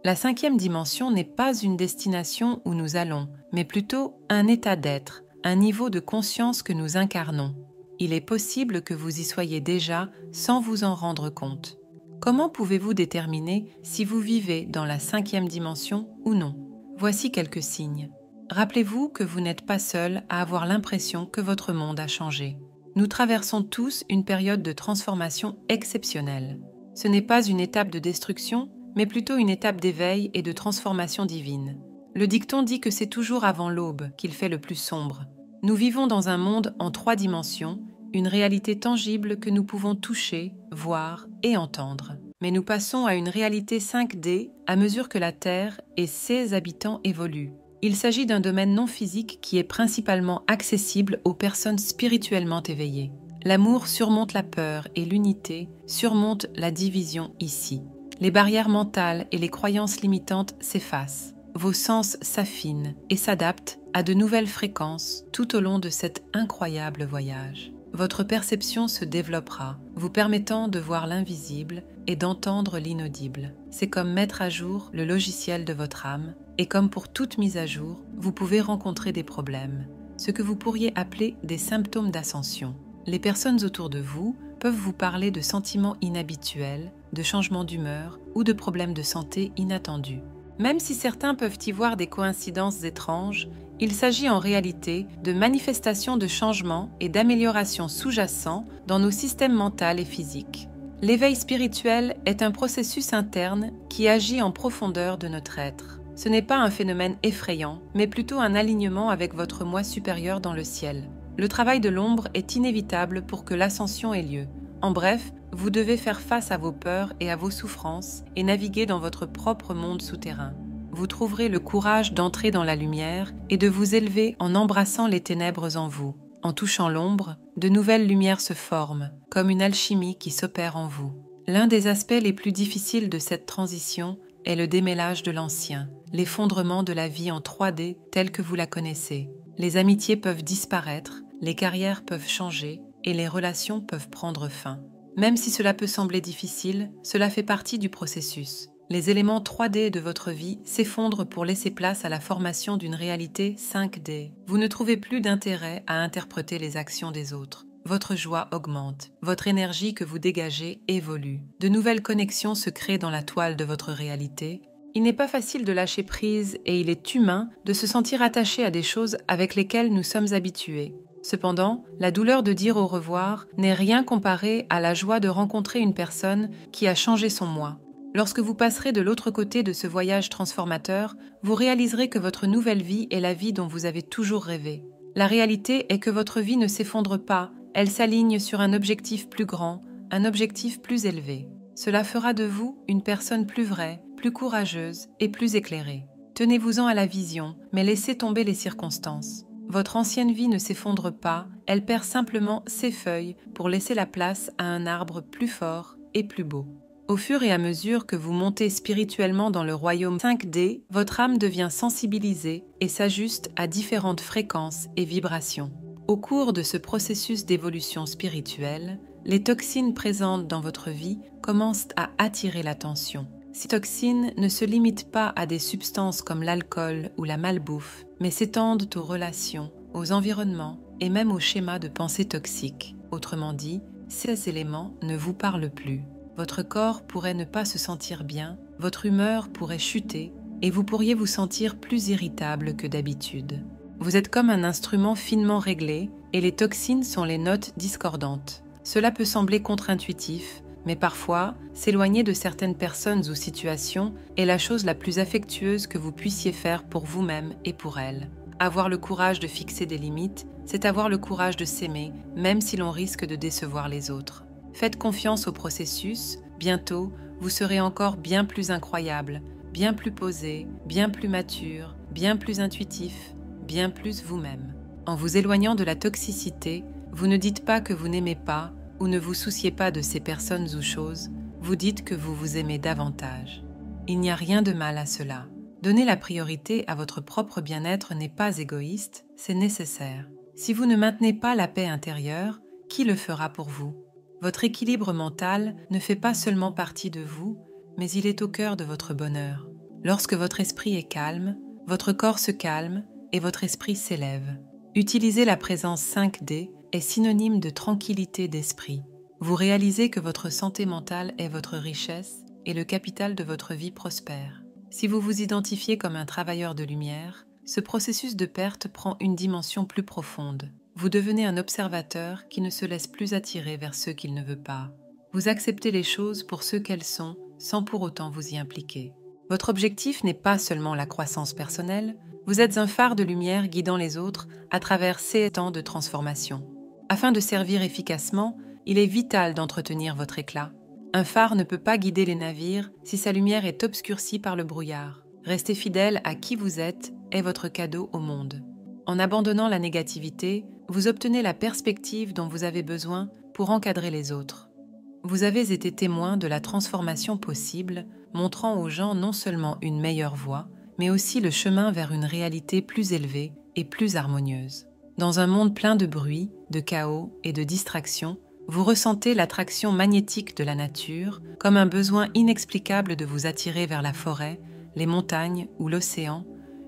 La cinquième dimension n'est pas une destination où nous allons, mais plutôt un état d'être, un niveau de conscience que nous incarnons. Il est possible que vous y soyez déjà sans vous en rendre compte. Comment pouvez-vous déterminer si vous vivez dans la cinquième dimension ou non? Voici quelques signes. Rappelez-vous que vous n'êtes pas seul à avoir l'impression que votre monde a changé. Nous traversons tous une période de transformation exceptionnelle. Ce n'est pas une étape de destruction, mais plutôt une étape d'éveil et de transformation divine. Le dicton dit que c'est toujours avant l'aube qu'il fait le plus sombre. Nous vivons dans un monde en 3 dimensions, une réalité tangible que nous pouvons toucher, voir et entendre. Mais nous passons à une réalité 5D à mesure que la Terre et ses habitants évoluent. Il s'agit d'un domaine non physique qui est principalement accessible aux personnes spirituellement éveillées. L'amour surmonte la peur et l'unité surmonte la division ici. Les barrières mentales et les croyances limitantes s'effacent. Vos sens s'affinent et s'adaptent à de nouvelles fréquences tout au long de cet incroyable voyage. Votre perception se développera, vous permettant de voir l'invisible et d'entendre l'inaudible. C'est comme mettre à jour le logiciel de votre âme, et comme pour toute mise à jour, vous pouvez rencontrer des problèmes, ce que vous pourriez appeler des symptômes d'ascension. Les personnes autour de vous peuvent vous parler de sentiments inhabituels, de changements d'humeur ou de problèmes de santé inattendus. Même si certains peuvent y voir des coïncidences étranges, il s'agit en réalité de manifestations de changements et d'améliorations sous-jacents dans nos systèmes mental et physiques. L'éveil spirituel est un processus interne qui agit en profondeur de notre être. Ce n'est pas un phénomène effrayant, mais plutôt un alignement avec votre moi supérieur dans le ciel. Le travail de l'ombre est inévitable pour que l'ascension ait lieu. En bref, vous devez faire face à vos peurs et à vos souffrances et naviguer dans votre propre monde souterrain. Vous trouverez le courage d'entrer dans la lumière et de vous élever en embrassant les ténèbres en vous. En touchant l'ombre, de nouvelles lumières se forment, comme une alchimie qui s'opère en vous. L'un des aspects les plus difficiles de cette transition est le démêlage de l'ancien, l'effondrement de la vie en 3D telle que vous la connaissez. Les amitiés peuvent disparaître, les carrières peuvent changer et les relations peuvent prendre fin. Même si cela peut sembler difficile, cela fait partie du processus. Les éléments 3D de votre vie s'effondrent pour laisser place à la formation d'une réalité 5D. Vous ne trouvez plus d'intérêt à interpréter les actions des autres. Votre joie augmente, votre énergie que vous dégagez évolue. De nouvelles connexions se créent dans la toile de votre réalité. Il n'est pas facile de lâcher prise et il est humain de se sentir attaché à des choses avec lesquelles nous sommes habitués. Cependant, la douleur de dire au revoir n'est rien comparé à la joie de rencontrer une personne qui a changé son moi. Lorsque vous passerez de l'autre côté de ce voyage transformateur, vous réaliserez que votre nouvelle vie est la vie dont vous avez toujours rêvé. La réalité est que votre vie ne s'effondre pas, elle s'aligne sur un objectif plus grand, un objectif plus élevé. Cela fera de vous une personne plus vraie, plus courageuse et plus éclairée. Tenez-vous-en à la vision, mais laissez tomber les circonstances. Votre ancienne vie ne s'effondre pas, elle perd simplement ses feuilles pour laisser la place à un arbre plus fort et plus beau. Au fur et à mesure que vous montez spirituellement dans le royaume 5D, votre âme devient sensibilisée et s'ajuste à différentes fréquences et vibrations. Au cours de ce processus d'évolution spirituelle, les toxines présentes dans votre vie commencent à attirer l'attention. Ces toxines ne se limitent pas à des substances comme l'alcool ou la malbouffe, mais s'étendent aux relations, aux environnements et même aux schémas de pensée toxiques. Autrement dit, ces éléments ne vous parlent plus. Votre corps pourrait ne pas se sentir bien, votre humeur pourrait chuter et vous pourriez vous sentir plus irritable que d'habitude. Vous êtes comme un instrument finement réglé et les toxines sont les notes discordantes. Cela peut sembler contre-intuitif, mais parfois, s'éloigner de certaines personnes ou situations est la chose la plus affectueuse que vous puissiez faire pour vous-même et pour elles. Avoir le courage de fixer des limites, c'est avoir le courage de s'aimer, même si l'on risque de décevoir les autres. Faites confiance au processus, bientôt, vous serez encore bien plus incroyable, bien plus posé, bien plus mature, bien plus intuitif, bien plus vous-même. En vous éloignant de la toxicité, vous ne dites pas que vous n'aimez pas ou ne vous souciez pas de ces personnes ou choses, vous dites que vous vous aimez davantage. Il n'y a rien de mal à cela. Donner la priorité à votre propre bien-être n'est pas égoïste, c'est nécessaire. Si vous ne maintenez pas la paix intérieure, qui le fera pour vous ? Votre équilibre mental ne fait pas seulement partie de vous, mais il est au cœur de votre bonheur. Lorsque votre esprit est calme, votre corps se calme et votre esprit s'élève. Utiliser la présence 5D est synonyme de tranquillité d'esprit. Vous réalisez que votre santé mentale est votre richesse et le capital de votre vie prospère. Si vous vous identifiez comme un travailleur de lumière, ce processus de perte prend une dimension plus profonde. Vous devenez un observateur qui ne se laisse plus attirer vers ceux qu'il ne veut pas. Vous acceptez les choses pour ce qu'elles sont sans pour autant vous y impliquer. Votre objectif n'est pas seulement la croissance personnelle, vous êtes un phare de lumière guidant les autres à travers ces temps de transformation. Afin de servir efficacement, il est vital d'entretenir votre éclat. Un phare ne peut pas guider les navires si sa lumière est obscurcie par le brouillard. Rester fidèle à qui vous êtes est votre cadeau au monde. En abandonnant la négativité, vous obtenez la perspective dont vous avez besoin pour encadrer les autres. Vous avez été témoin de la transformation possible, montrant aux gens non seulement une meilleure voie, mais aussi le chemin vers une réalité plus élevée et plus harmonieuse. Dans un monde plein de bruit, de chaos et de distractions, vous ressentez l'attraction magnétique de la nature comme un besoin inexplicable de vous attirer vers la forêt, les montagnes ou l'océan,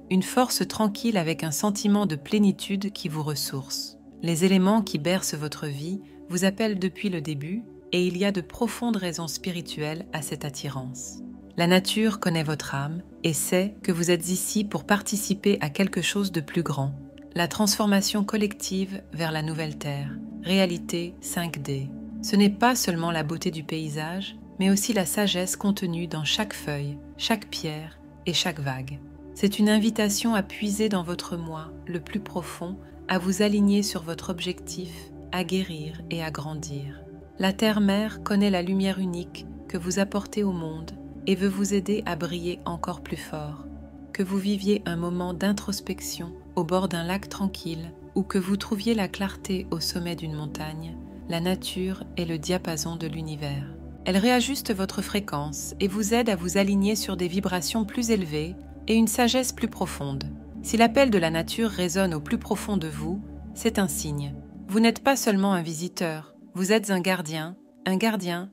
une force tranquille avec un sentiment de plénitude qui vous ressource. Les éléments qui bercent votre vie vous appellent depuis le début et il y a de profondes raisons spirituelles à cette attirance. La nature connaît votre âme et sait que vous êtes ici pour participer à quelque chose de plus grand, la transformation collective vers la nouvelle Terre, réalité 5D. Ce n'est pas seulement la beauté du paysage, mais aussi la sagesse contenue dans chaque feuille, chaque pierre et chaque vague. C'est une invitation à puiser dans votre moi le plus profond, à vous aligner sur votre objectif, à guérir et à grandir. La Terre-Mère connaît la lumière unique que vous apportez au monde et veut vous aider à briller encore plus fort. Que vous viviez un moment d'introspection au bord d'un lac tranquille ou que vous trouviez la clarté au sommet d'une montagne, la nature est le diapason de l'univers. Elle réajuste votre fréquence et vous aide à vous aligner sur des vibrations plus élevées et une sagesse plus profonde. Si l'appel de la nature résonne au plus profond de vous, c'est un signe. Vous n'êtes pas seulement un visiteur, vous êtes un gardien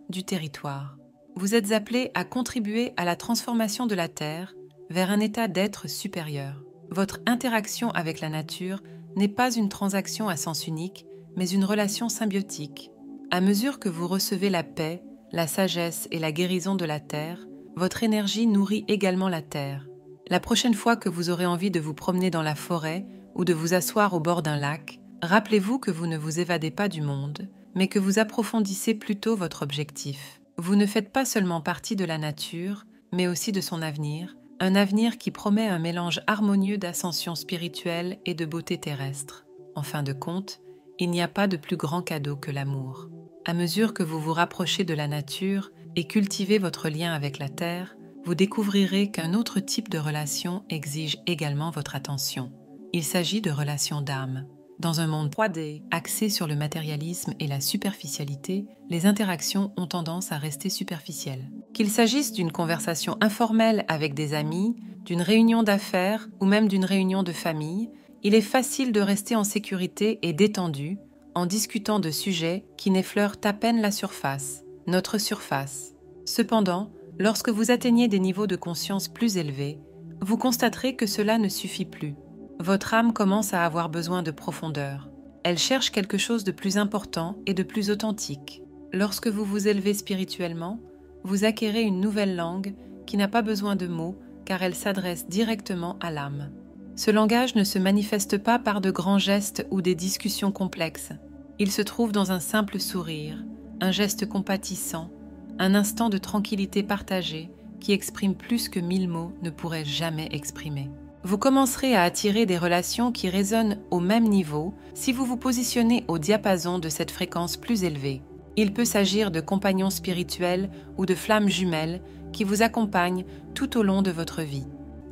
du territoire. Vous êtes appelé à contribuer à la transformation de la Terre vers un état d'être supérieur. Votre interaction avec la nature n'est pas une transaction à sens unique, mais une relation symbiotique. À mesure que vous recevez la paix, la sagesse et la guérison de la Terre, votre énergie nourrit également la Terre. La prochaine fois que vous aurez envie de vous promener dans la forêt ou de vous asseoir au bord d'un lac, rappelez-vous que vous ne vous évadez pas du monde, mais que vous approfondissez plutôt votre objectif. Vous ne faites pas seulement partie de la nature, mais aussi de son avenir, un avenir qui promet un mélange harmonieux d'ascension spirituelle et de beauté terrestre. En fin de compte, il n'y a pas de plus grand cadeau que l'amour. À mesure que vous vous rapprochez de la nature et cultivez votre lien avec la Terre, vous découvrirez qu'un autre type de relation exige également votre attention. Il s'agit de relations d'âme. Dans un monde 3D, axé sur le matérialisme et la superficialité, les interactions ont tendance à rester superficielles. Qu'il s'agisse d'une conversation informelle avec des amis, d'une réunion d'affaires ou même d'une réunion de famille, il est facile de rester en sécurité et détendu en discutant de sujets qui n'effleurent à peine la surface, notre surface. Cependant, lorsque vous atteignez des niveaux de conscience plus élevés, vous constaterez que cela ne suffit plus. Votre âme commence à avoir besoin de profondeur. Elle cherche quelque chose de plus important et de plus authentique. Lorsque vous vous élevez spirituellement, vous acquérez une nouvelle langue qui n'a pas besoin de mots car elle s'adresse directement à l'âme. Ce langage ne se manifeste pas par de grands gestes ou des discussions complexes. Il se trouve dans un simple sourire, un geste compatissant, un instant de tranquillité partagée qui exprime plus que 1000 mots ne pourraient jamais exprimer. Vous commencerez à attirer des relations qui résonnent au même niveau si vous vous positionnez au diapason de cette fréquence plus élevée. Il peut s'agir de compagnons spirituels ou de flammes jumelles qui vous accompagnent tout au long de votre vie.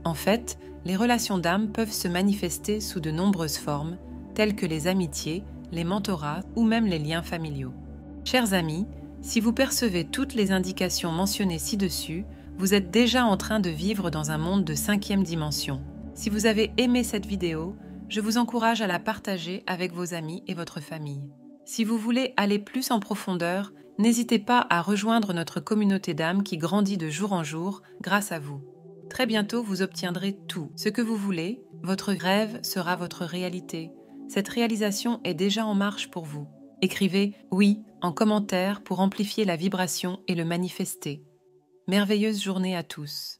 En fait, les relations d'âme peuvent se manifester sous de nombreuses formes, telles que les amitiés, les mentorats ou même les liens familiaux. Chers amis, si vous percevez toutes les indications mentionnées ci-dessus, vous êtes déjà en train de vivre dans un monde de 5e dimension. Si vous avez aimé cette vidéo, je vous encourage à la partager avec vos amis et votre famille. Si vous voulez aller plus en profondeur, n'hésitez pas à rejoindre notre communauté d'âmes qui grandit de jour en jour grâce à vous. Très bientôt, vous obtiendrez tout ce que vous voulez. Votre rêve sera votre réalité. Cette réalisation est déjà en marche pour vous. Écrivez « oui » en commentaire pour amplifier la vibration et le manifester. Merveilleuse journée à tous.